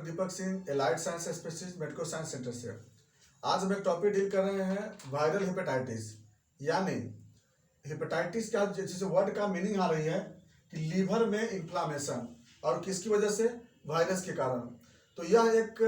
दीपक Singh, allied science specialist, medico science centre से। आज हम एक टॉपिक डील कर रहे हैं वायरल हेपेटाइटिस, यानी हेपेटाइटिस का जैसे वर्ड का मीनिंग आ रही है कि लीवर में इन्फ्लामेशन, और किसकी वजह से? वायरस के कारण। तो यह एक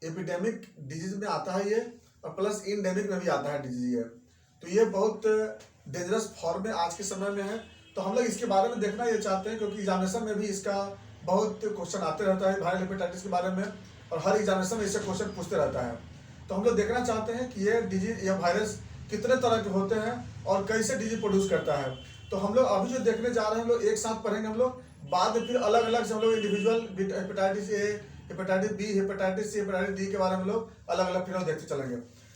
एपिडेमिक डिजीज में आता है ये, और प्लस इंडेमिक में भी आता है डिजीज ये। तो ये बहुत डेंजरस फॉर्म में आज के समय में है। तो हम लोग इसके बारे में देखना ये चाहते हैं, क्योंकि एग्जामिनेशन में भी इसका बहुत क्वेश्चन आते रहता है वायरल हेपेटाइटिस के बारे में, और हर एग्जामिनेशन में इससे क्वेश्चन पूछते रहता है। तो हम लोग देखना चाहते हैं कि ये डिजीज या वायरस कितने तरह के होते हैं और कैसे डिजीज प्रोड्यूस करता है। तो हम लोग अभी जो देखने जा रहे हैं हम लोग एक साथ पढ़ेंगे हम लोग, बाद में फिर अलग अलग से हम लोग individual hepatitis A, hepatitis B, hepatitis C, hepatitis D के बारे में हम लोग अलग अलग फिर देखते चलेंगे।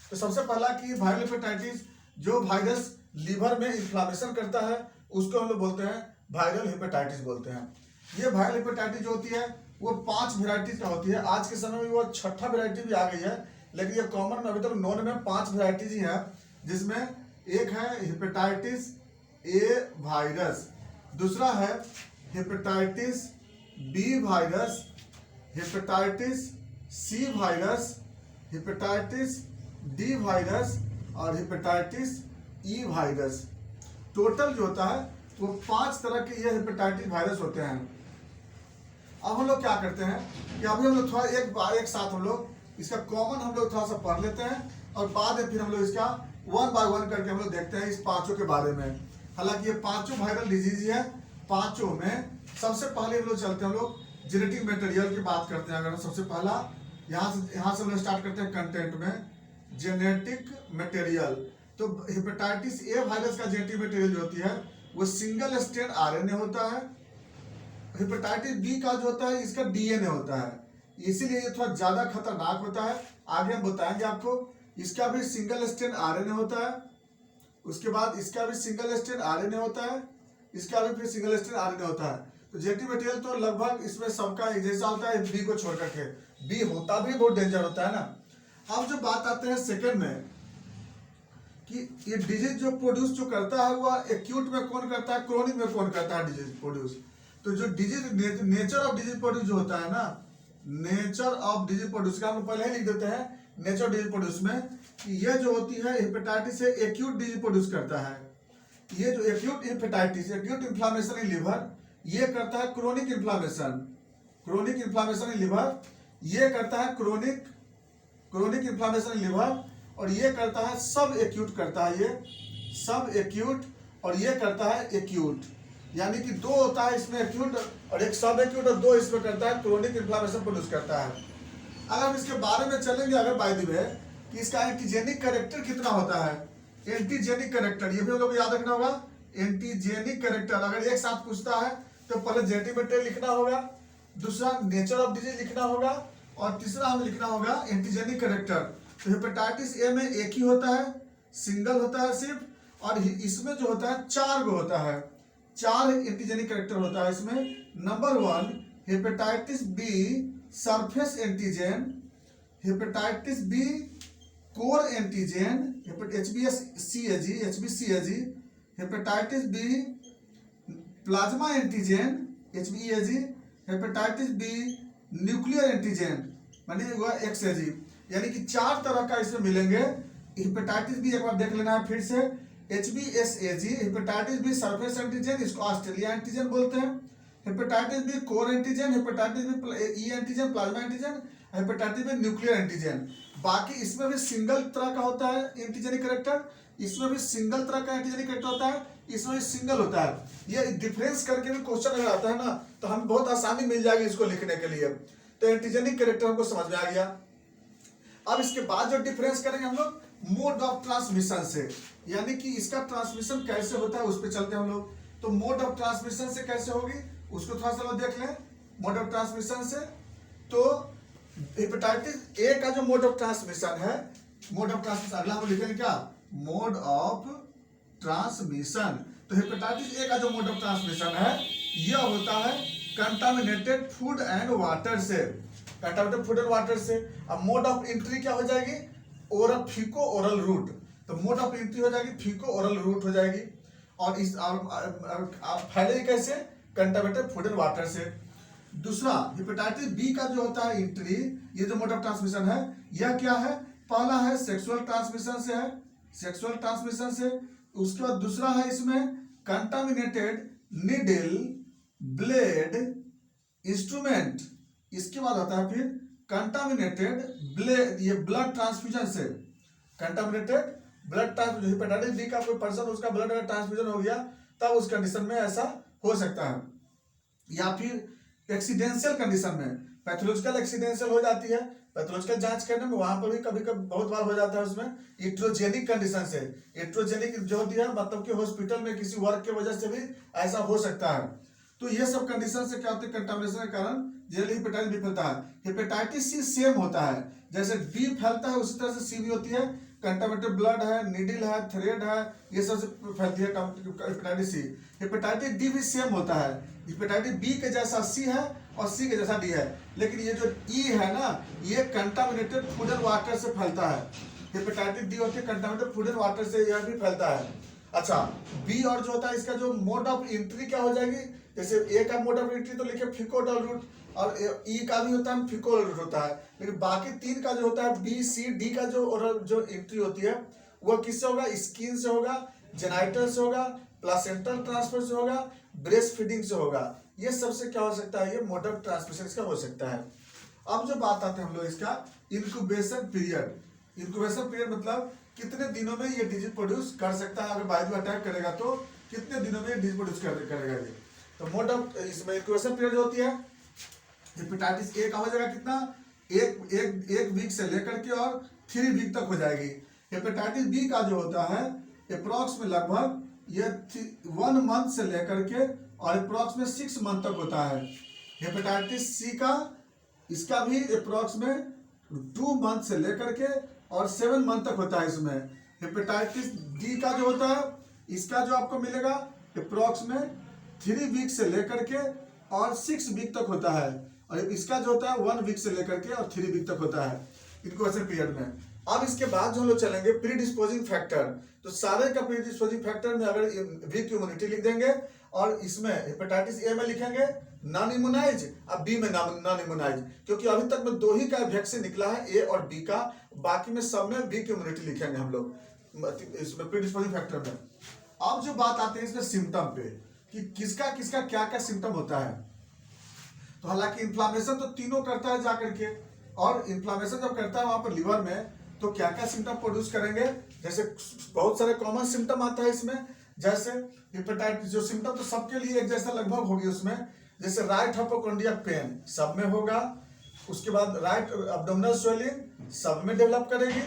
तो सबसे पहला कि वायरल हेपेटाइटिस, जो वायरस लीवर में इन्फ्लामेशन करता है उसको हम लोग बोलते हैं वायरल हेपेटाइटिस बोलते हैं। ये वायरल हेपेटाइटिस जो होती है वो 5 वेराइटीज का होती है। आज के समय में वो 6ठा वेराइटी भी आ गई है, लेकिन ये कॉमन में अभी तक नॉन में 5 वेराइटीज ही है, जिसमें एक है हेपेटाइटिस ए वायरस, दूसरा है hepatitis B virus, hepatitis C virus, hepatitis D virus और हेपेटाइटिस ई वायरस। टोटल जो होता है वो 5 तरह के ये हेपेटाइटिस वायरस होते हैं। अब हम लोग क्या करते हैं कि अभी हम लोग थोड़ा एक साथ हम लोग इसका कॉमन हम लोग थोड़ा सा पढ़ लेते हैं, और बाद में फिर हम लोग इसका 1 बाय 1 करके हम लोग देखते हैं इस पांचों के बारे में। हालांकि ये पांचों वायरल डिजीज है। पांचों में सबसे पहले हम लोग चलते हैं, हम लोग जेनेटिक मटेरियल की बात करते हैं। अगर सबसे पहला यहाँ से हम लोग स्टार्ट करते हैं कंटेंट में, जेनेटिक मटेरियल। तो हेपेटाइटिस ए वायरस का जेनेटिक मटेरियल जो होती है वो सिंगल स्ट्रैंड आरएनए होता है। हेपेटाइटिस बी का जो होता है इसका डीएनए होता है, इसीलिए ये थोड़ा ज्यादा खतरनाक होता है। आगे हम बताएंगे आपको। इसका भी सिंगल स्ट्रैंड आरएनए होता है, उसके बाद इसका भी सिंगल स्ट्रैंड आरएनए होता है, इसका भी फिर सिंगल स्ट्रैंड आरएनए होता है। तो जेनेटिक मटेरियल तो लगभग इसमें सबका एक जैसा होता है, बी को छोड़ करके। बी होता भी बहुत डेंजर होता है ना। अब जो बात आते हैं सेकेंड में कि ये डिजीज जो प्रोड्यूस जो करता है वो एक्यूट में कौन करता है, क्रोनिक में कौन करता है डिजीज प्रोड्यूस। तो जो disease nature of disease produce जो होता है ना, नेचर ऑफ डिजीज प्रोड्यूस का हम पहले ही लिख देते हैं नेचर डिजीज प्रोड्यूस में कि ये जो होती है हेपेटाइटिस से एक्यूट डिजीज प्रोड्यूस करता है। ये जो acute hepatitis, acute inflammation in liver, ये करता है chronic inflammation, chronic inflammation in liver. ये करता है क्रोनिक इन्फ्लामेशन इन लिवर, और ये करता है सब एक्यूट करता है, ये सब एक्यूट, और ये करता है एक्यूट। यानी कि 2 होता है इसमें एक्यूट और एक सब एक्यूट, और 2 इसमें करता है क्रोनिक इन्फ्लामेशन प्रोड्यूस करता है। अगर हम इसके बारे में चलेंगे अगर बाय द वे कि इसका एंटीजेनिक कैरेक्टर कितना होता है, एंटीजेनिक कैरेक्टर ये भी हम लोग को याद रखना होगा। एंटीजेनिक कैरेक्टर अगर एक साथ पूछता है तो पहले जेनेटिक मटेरियल लिखना होगा, दूसरा नेचर ऑफ डिजीज लिखना होगा, और तीसरा हमें लिखना होगा एंटीजेनिक कैरेक्टर। तो हेपेटाइटिस ए में एक ही होता है, सिंगल होता है सिर्फ, और इसमें जो होता है 4 गो होता है, 4 एंटीजेनिक कैरेक्टर होता है इसमें। Number 1 hepatitis B surface antigen, hepatitis B core antigen, HBsCAG, hepatitis B plasma antigen HBeAG, hepatitis B nuclear antigen माने XAG। यानी कि 4 तरह का इसमें मिलेंगे। हेपेटाइटिस बी एक बार देख लेना है फिर से, HBsAG, hepatitis B surface antigen, इसको ऑस्ट्रेलिया एंटीजन बोलते हैं। Hepatitis B core antigen, hepatitis B E antigen plasma antigen, hepatitis B nuclear antigen. बाकी इसमें भी सिंगल तरह का होता है एंटीजेनिक कैरेक्टर, इसमें भी सिंगल तरह का एंटीजेनिक कैरेक्टर होता है, इसमें भी सिंगल होता है। ये डिफरेंस करके भी क्वेश्चन अगर आता है ना तो हम बहुत आसानी मिल जाएगी इसको लिखने के लिए। तो एंटीजेनिक कैरेक्टर हमको समझ में आ गया। अब इसके बाद जो डिफरेंस करेंगे हम लोग मोड ऑफ ट्रांसमिशन से, यानी कि इसका ट्रांसमिशन कैसे होता है उस पर चलते हैं हम लोग। तो मोड ऑफ ट्रांसमिशन से कैसे होगी उसको थोड़ा सा देख लें। मोड ऑफ ट्रांसमिशन से तो हेपेटाइटिस ए का जो मोड ऑफ ट्रांसमिशन है, मोड ऑफ ट्रांसमिशन अगला हम लिखेंगे क्या, मोड ऑफ ट्रांसमिशन। तो हेपेटाइटिस ए का जो मोड ऑफ ट्रांसमिशन है यह होता है कंटामिनेटेड फूड एंड वाटर से, कंटामिनेटेड फूड एंड वाटर से। अब मोड ऑफ एंट्री क्या हो जाएगी, ओरल फीको ओरल रूट। तो मोड ऑफ एंट्री हो जाएगी फीको ओरल रूट हो जाएगी, और इस फैलेगी कैसे, कंटामिनेटेड फूड एंड वाटर से। दूसरा हेपेटाइटिस बी का जो होता है एंट्री, ये जो मोड ऑफ ट्रांसमिशन है, यह क्या है, पहला है सेक्सुअल ट्रांसमिशन से है, सेक्सुअल ट्रांसमिशन से। उसके बाद दूसरा है इसमें कंटामिनेटेड नीडल ब्लेड इंस्ट्रूमेंट। इसके बाद आता है फिर कंटामिनेटेड ब्लेड, ये ब्लड ट्रांसफ्यूजन से, contaminated blood transfusion. Hepatitis B का कोई पर्सन उसका ब्लड अगर ट्रांसफ्यूजन हो गया तब उस कंडीशन में ऐसा हो सकता है। या फिर एक्सीडेंशियल कंडीशन में, पैथोलॉजिकल एक्सीडेंशियल हो जाती है, पैथोलॉजिकल जांच करने में वहां पर भी कभी कभी बहुत बार हो जाता है उसमें इट्रोजेनिक कंडीशन से। इट्रोजेनिक जो होती है मतलब कि हॉस्पिटल में किसी वर्क की वजह से भी ऐसा हो सकता है। तो ये सब कंडीशन से क्या होती है, कंटामिनेशन के कारण जनरली हेपेटाइटिस बी फैलता है। हेपेटाइटिस सी सेम होता है, जैसे बी फैलता है उसी तरह से सी भी होती है। कंटामिनेटेड ब्लड है, नीडल है, थ्रेड है, ये सब से फैलती है हेपेटाइटिस सी। हेपेटाइटिस डी भी सेम होता है, हेपेटाइटिस बी के जैसा सी है और सी के जैसा डी है, लेकिन ये जो ई है ना, ये कंटामिनेटेड फूड एंड वाटर से फैलता है। हेपेटाइटिस डी होती है कंटामिनेटेड फूड एंड वाटर से, यह भी फैलता है। अच्छा, बी और जो होता है इसका जो मोड ऑफ एंट्री क्या हो जाएगी, जैसे ए का मोड ऑफ एंट्री तो लिखे फिकोडल रूट, और ई का भी होता है फिकोडल रूट होता है, लेकिन बाकी तीन का जो होता है बी सी डी का जो एंट्री होती है वह किससे होगा, स्किन से होगा, जेनाइटल से होगा, प्लासेंटल ट्रांसफर से होगा, ब्रेस्ट फीडिंग से होगा। ये सबसे क्या हो सकता है, ये मोड ऑफ ट्रांसमिशन इसका हो सकता है। अब जो बात आते हैं हम लोग इसका इंक्यूबेशन पीरियड। इंक्यूबेशन पीरियड मतलब कितने दिनों में ये डिजीज प्रोड्यूस कर सकता है, अगर बायो अटैक करेगा तो कितने दिनों में ये डिजीज प्रोड्यूस करेगा ये। तो मोड ऑफ इसमें इंक्यूबेशन पीरियड होती है, हेपेटाइटिस ए का हो जाएगा कितना, एक वीक से लेकर के और 3 वीक तक हो जाएगी। हेपेटाइटिस बी का जो होता है अप्रॉक्स में लगभग ये 1 मंथ से लेकर के और अप्रॉक्स में 6 मंथ तक होता है। हेपेटाइटिस सी का इसका भी अप्रॉक्स में 2 मंथ से लेकर के और 7 मंथ तक होता है इसमें। हेपेटाइटिस डी का जो होता है इसका जो आपको मिलेगा अप्रॉक्स में 3 वीक से लेकर के और 6 वीक तक होता है, और इसका जो होता है 1 वीक से लेकर के और 3 वीक तक होता है इंक्यूबेशन पीरियड में। अब इसके बाद जो हम लोग चलेंगे प्रीडिस्पोजिंग फैक्टर, तो सारे का प्रीडिस्पोजिंग फैक्टर में अगर वीक इम्यूनिटी लिख देंगे और इसमें हेपेटाइटिस ए में लिखेंगे नॉन इम्यूनाइज, अब बी में नॉन इम्यूनाइज, क्योंकि अभी तक में 2 ही का वैक्सीन निकला है, ए और बी का, बाकी में सब में वीक इम्यूनिटी लिखेंगे हम लोग इसमें प्रीडिस्पोजिंग फैक्टर में। अब जो बात आती है इसमें सिम्टम पे कि किसका किसका क्या क्या सिम्टम होता है, तो हालांकि इन्फ्लामेशन तो तीनों करता है जाकर के, और इन्फ्लामेशन जब करता है वहां पर लिवर में तो क्या क्या सिम्टम प्रोड्यूस करेंगे, जैसे बहुत सारे कॉमन सिम्टम आता है इसमें, जैसे हेपेटाइटिस जो सिम्टम तो सबके लिए एक जैसा लगभग होगी उसमें, जैसे राइट हाइपोकोंड्रियल पेन सब में होगा, उसके बाद राइट एब्डोमिनल स्वेलिंग सब में डेवलप करेगी,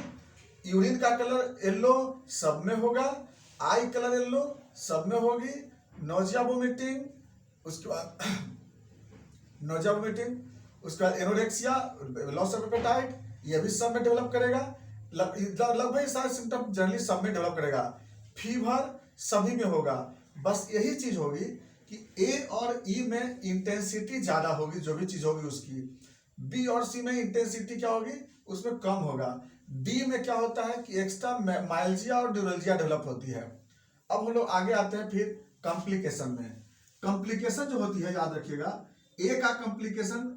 यूरिन का कलर येलो सब में होगा, आई कलर येलो सब में होगी, नोजिया वोमिटिंग, उसके बाद नोजिया वोमिटिंग, उसके बाद एनोरेक्सिया, लॉस ऑफ एपेटाइट, ये भी सब में डेवलप करेगा। लगभग सारे सिम्टम जनरली सब में डेवलप करेगा। फीवर सभी में होगा, बस यही चीज होगी कि ए और ई में इंटेंसिटी ज्यादा होगी, जो भी चीज होगी उसकी। बी और सी में इंटेंसिटी क्या होगी, उसमें कम होगा। डी में क्या होता है कि एक्स्ट्रा माइल्जिया और न्यूरल्जिया डेवलप होती है। अब हम लोग आगे आते हैं फिर कॉम्प्लिकेशन में। कॉम्प्लिकेशन जो होती है याद रखिएगा, ए का कॉम्प्लिकेशन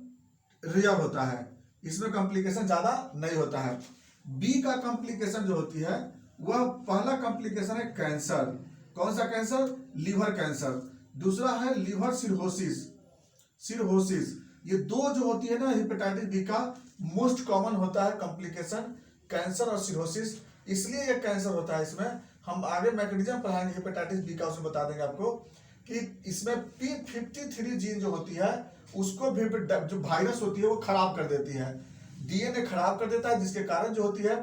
रेयर होता है, इसमें कॉम्प्लिकेशन ज्यादा नहीं होता है। बी का कॉम्प्लिकेशन जो होती है वह पहला कॉम्प्लिकेशन है कैंसर। कौन सा कैंसर, लीवर कैंसर। दूसरा है लीवर सिरहोसिस, सिरहोसिस। ये दो जो होती है ना हेपेटाइटिस बी का मोस्ट कॉमन होता है कॉम्प्लिकेशन, कैंसर और सिरहोसिस। इसलिए ये कैंसर होता है इसमें। हम आगे मैकेनिज्म पढ़ाएंगे हेपेटाइटिस बी का, उसमें बता देंगे आपको कि इसमें P53 जीन जो होती है उसको भी जो वायरस होती है वो खराब कर देती है, डीएनए खराब कर देता है, जिसके कारण जो होती है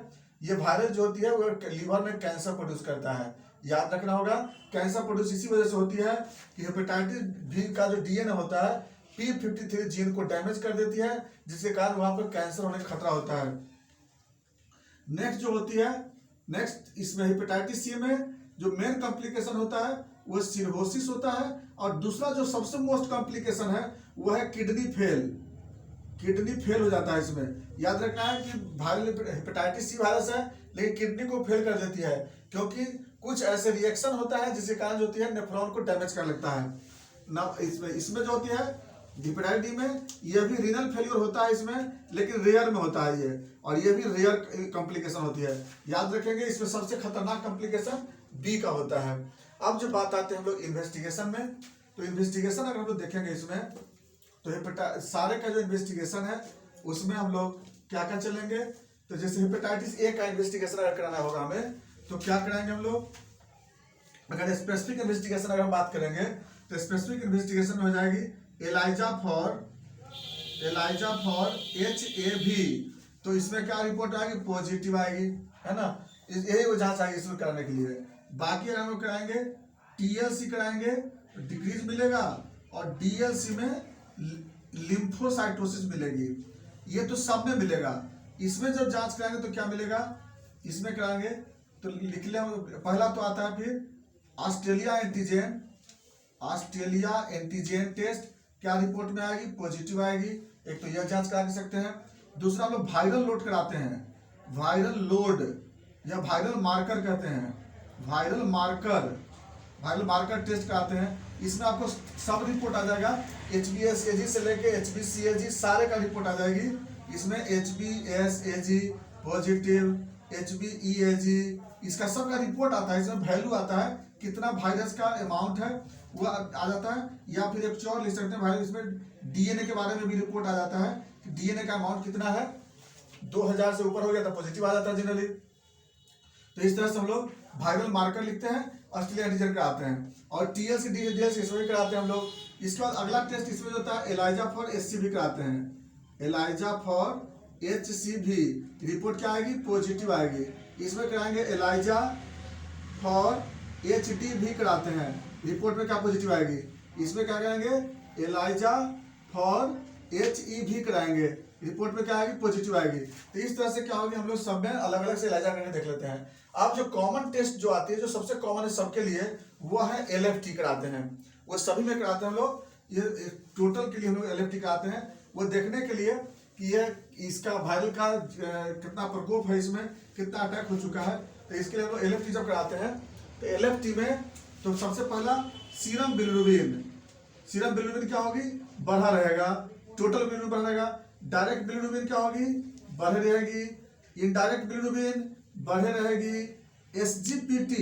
ये वायरस जो होती है वो लीवर में कैंसर प्रोड्यूस करता है। याद रखना होगा, कैंसर प्रोड्यूस इसी वजह से होती है कि हेपेटाइटिस बी का जो डीएनए होता है P53 जीन को डैमेज कर देती है, जिसके कारण वहां पर कैंसर होने का खतरा होता है। नेक्स्ट जो होती है, नेक्स्ट इसमें हेपेटाइटिस सी में जो मेन कॉम्प्लिकेशन होता है वो सिरहोसिस होता है, और दूसरा जो सबसे मोस्ट कॉम्प्लिकेशन है वो है किडनी फेल। किडनी फेल हो जाता है इसमें। याद रखना है कि वायरल हेपेटाइटिस सी वायरस है लेकिन किडनी को फेल कर देती है, क्योंकि कुछ ऐसे रिएक्शन होता है जिसके कारण जो होती है नेफ्रॉन को डैमेज कर लेता है ना। इसमें जो होती है हेपेटाइटिस डी में ये भी रीनल फेलियर होता है इसमें, लेकिन रेयर में होता है ये, और ये भी रेयर कॉम्प्लिकेशन होती है। याद रखेंगे इसमें सबसे खतरनाक कॉम्प्लिकेशन बी का होता है। अब जो बात आते हैं हम लोग इन्वेस्टिगेशन में, तो इन्वेस्टिगेशन अगर हम लोग देखेंगे इसमें, तो सारे का जो इन्वेस्टिगेशन है उसमें हम लोग क्या क्या चलेंगे। तो जैसे हेपेटाइटिस ए का इन्वेस्टिगेशन अगर कराना होगा हमें, तो क्या कराएंगे हम लोग। अगर स्पेसिफिक इन्वेस्टिगेशन अगर हम बात करेंगे, तो स्पेसिफिक इन्वेस्टिगेशन में हो जाएगी एलाइजा फॉर HAV। तो इसमें क्या रिपोर्ट आएगी, पॉजिटिव आएगी, है ना। यही वो जांच आएगी इसमें कराने के लिए। बाकी अगर हम लोग कराएंगे TLC कराएंगे तो डिक्रीज मिलेगा, और DLC में लिम्फोसाइटोसिस मिलेगी। ये तो सब में मिलेगा। इसमें जब जांच कराएंगे तो क्या मिलेगा, इसमें कराएंगे तो लिख ले। पहला तो आता है फिर ऑस्ट्रेलिया एंटीजन टेस्ट, क्या रिपोर्ट में आएगी, पॉजिटिव आएगी। एक तो यह जांच करा सकते हैं। दूसरा हम लोग वायरल लोड कराते हैं, वायरल लोड या वायरल मार्कर कहते हैं, वायरल मार्कर टेस्ट कराते हैं। इसमें आपको सब रिपोर्ट आ जाएगा, HBsAg से लेके HBCAg सारे का रिपोर्ट आ जाएगी। इसमें HBsAg पॉजिटिव, HBeAg, इसका सब का रिपोर्ट आता है। इसमें वैल्यू आता है कितना वायरस का अमाउंट है वो आ जाता है। या फिर एक और लिख सकते हैं वायरस, इसमें DNA के बारे में भी रिपोर्ट आ जाता है कि DNA का अमाउंट कितना है, 2000 से ऊपर हो गया तो पॉजिटिव आ जाता है जनरली। तो इस तरह से हम लोग वायरल मार्कर लिखते हैं, ऑस्ट्रेलिया एंटीजन कराते हैं, और TLC DLC इसमें कराते हैं हम लोग। इसके बाद अगला टेस्ट इसमें जो होता है एलाइजा फॉर HCV कराते हैं, एलाइजा फॉर HCV रिपोर्ट क्या आएगी, पॉजिटिव आएगी। इसमें कराएंगे एलाइजा फॉर HDV कराते हैं, रिपोर्ट में क्या पॉजिटिव आएगी। इसमें क्या कराएंगे, एलाइजा फॉर HEV कराएंगे, रिपोर्ट में क्या आएगी, पॉजिटिव आएगी। तो इस तरह से क्या होगी, हम लोग सब में अलग अलग से एलाइजा करके देख लेते हैं। अब जो कॉमन टेस्ट जो आती है, जो सबसे कॉमन है सबके लिए, वो है LFT कराते हैं। वो सभी में कराते हैं हम लोग। ये टोटल के लिए हम लोग LFT कराते हैं, वो देखने के लिए कि ये इसका वायरल का कितना प्रकोप है, इसमें कितना अटैक हो चुका है। तो इसके लिए हम लोग LFT जब कराते हैं, तो LFT में तो सबसे पहला सीरम बिलिरुबिन क्या होगी, बढ़ा रहेगा। टोटल बिलिरुबिन बढ़ा रहेगा। डायरेक्ट बिलिरुबिन क्या होगी, बढ़े रहेगी। इनडायरेक्ट बिलिरुबिन बढ़े रहेगी। SGPT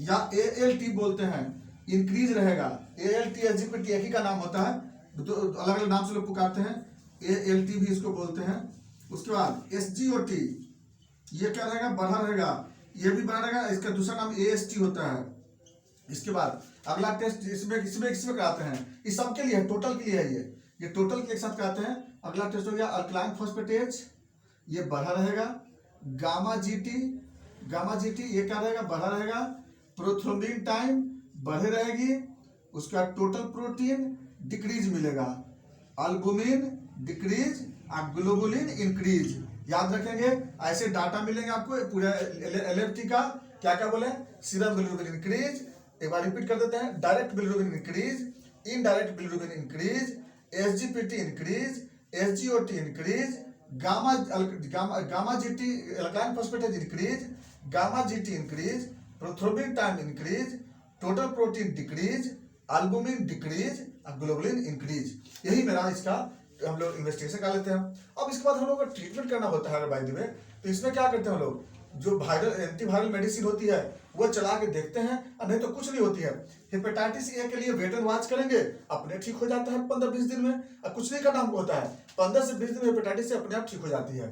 या ALT बोलते हैं, इंक्रीज रहेगा। ALT SGPT एक ही का नाम होता है, तो अलग अलग नाम से लोग पुकारते हैं। ALT भी इसको बोलते हैं। उसके बाद SGOT, ये क्या रहेगा, बढ़ा रहेगा। ये भी बढ़ा रहेगा। इसका दूसरा नाम AST होता है। इसके बाद अगला टेस्ट इसमें कराते हैं। इस सब के लिए, टोटल के लिए है ये टोटल के एक साथ कराते हैं। अगला टेस्ट हो गया अल्कलाइन फॉस्फेटेज, ये बढ़ा रहेगा। गामा जीटी ये क्या रहेगा, बढ़ा रहेगा। प्रोथ्रोम्बिन टाइम बढ़े रहेगी। उसका टोटल प्रोटीन डिक्रीज मिलेगा। अल्बुमिन डिक्रीज और ग्लोबुलिन इंक्रीज। याद रखेंगे, ऐसे डाटा मिलेंगे आपको पूरा LFT का। क्या क्या बोले, सीरम बिलिरुबिन इंक्रीज, एक बार रिपीट कर देते हैं, direct bilirubin increase, indirect bilirubin increase, SGPT increase, SGOT increase, gamma GT alkyne phosphatase increase, gamma GT increase, prothrombin time increase, total protein decrease, albumin decrease और globulin increase. यही मेरा इसका हम लोग इन्वेस्टिगेशन कर लेते हैं। अब इसके बाद हम लोग को ट्रीटमेंट करना होता है बाय द वे, तो इसमें क्या करते हैं हम लोग, जो एंटीवायरल मेडिसिन होती है वो चला के देखते हैं, और नहीं तो कुछ नहीं होती है। हेपेटाइटिस ए के लिए वेट एंड वॉच करेंगे, अपने ठीक हो जाता है 15-20 दिन में, और कुछ नहीं करना हमको होता है। 15 से 20 दिन में हेपेटाइटिस से अपने आप ठीक हो जाती है।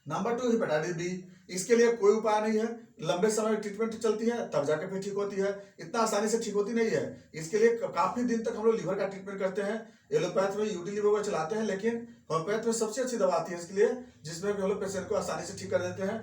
नंबर 2 हेपेटाइटिस बी, इसके लिए कोई उपाय नहीं है, लंबे समय ट्रीटमेंट चलती है तब जाके फिर ठीक होती है, इतना आसानी से ठीक होती नहीं है। इसके लिए काफी दिन तक हम लोग लीवर का ट्रीटमेंट करते हैं। एलोपैथ में यूटी लीवर को चलाते हैं, लेकिन होम्योपैथ में सबसे अच्छी दवा आती है इसके लिए, जिसमें हम लोग पेशेंट को आसानी से ठीक कर देते हैं।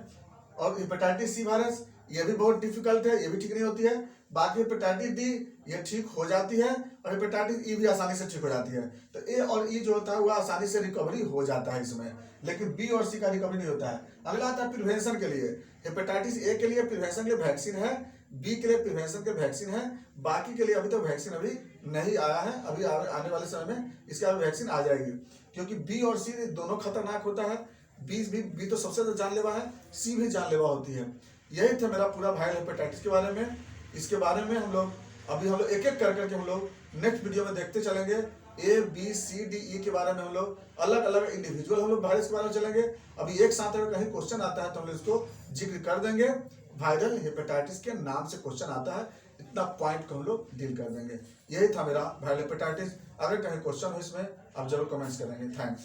और हेपेटाइटिस सी वायरस ये भी बहुत डिफिकल्ट है, ये भी ठीक नहीं होती है। बाकी हेपेटाइटिस डी ये ठीक हो जाती है, और हेपेटाइटिस ई भी आसानी से ठीक हो जाती है। तो ए और ई जो होता है वो आसानी से रिकवरी हो जाता है इसमें, लेकिन बी और सी का रिकवरी नहीं होता है। अगला आता है प्रिवेंशन के लिए। हेपेटाइटिस ए के लिए प्रिवेंशन के लिए वैक्सीन है, बी के लिए प्रिवेंशन के वैक्सीन है, बाकी के लिए अभी तो वैक्सीन अभी नहीं आया है। अभी आने वाले समय में इसका वैक्सीन आ जाएगी, क्योंकि बी और सी दोनों खतरनाक होता है। बी तो सबसे ज्यादा जानलेवा है, सी भी जानलेवा होती है। यही था मेरा पूरा वायरल हेपेटाइटिस के बारे में। इसके बारे में हम लोग एक एक करके हम लोग नेक्स्ट वीडियो में देखते चलेंगे। ABCDE के बारे में हम लोग अलग अलग इंडिविजुअल हम लोग वायरस के बारे में चलेंगे। अभी एक साथ अगर कहीं क्वेश्चन आता है तो हम लोग इसको जिक्र कर देंगे। वायरल हेपेटाइटिस के नाम से क्वेश्चन आता है, इतना पॉइंट को हम लोग डील कर देंगे। यही था मेरा वायरल हेपेटाइटिस। अगर कहीं क्वेश्चन हो इसमें आप जरूर कमेंट्स करेंगे। थैंक्स।